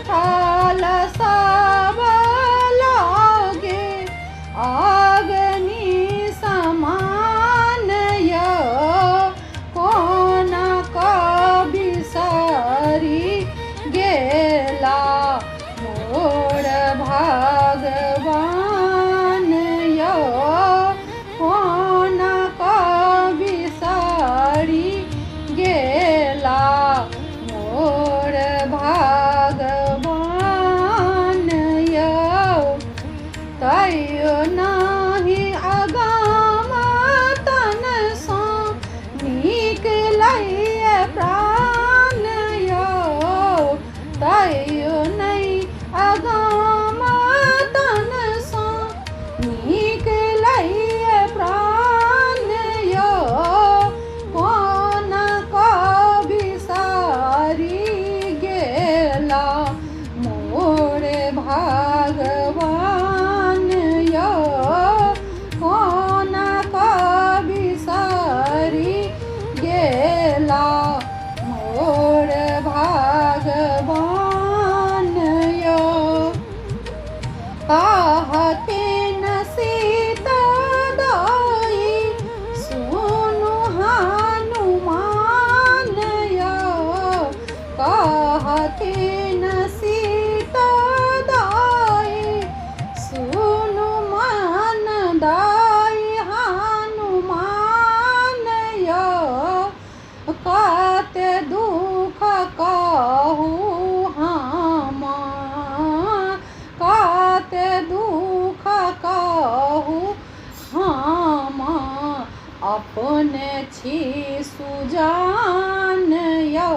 थाल सब लागे अग्नि समान यो कोन बिसरी गेला मोर भगवान यो कोन बिसरी गेला मोर भगवान यो तैयो नाही अगम तन सँ निकलैए प्राण यो तैयो नहीं अगम तन सँ निकलैए प्राण यो कोन बिसरी गेला मोर भगवान यो कोन बिसरी गेला मोर भगवान यो कहते न सीता दाई सुनु हनुमान यो कहते न सीता दाई सुनु मन दाई हनुमान यो कत दुख कहू हम कत दुख कहू हम अपने छी सुजान यो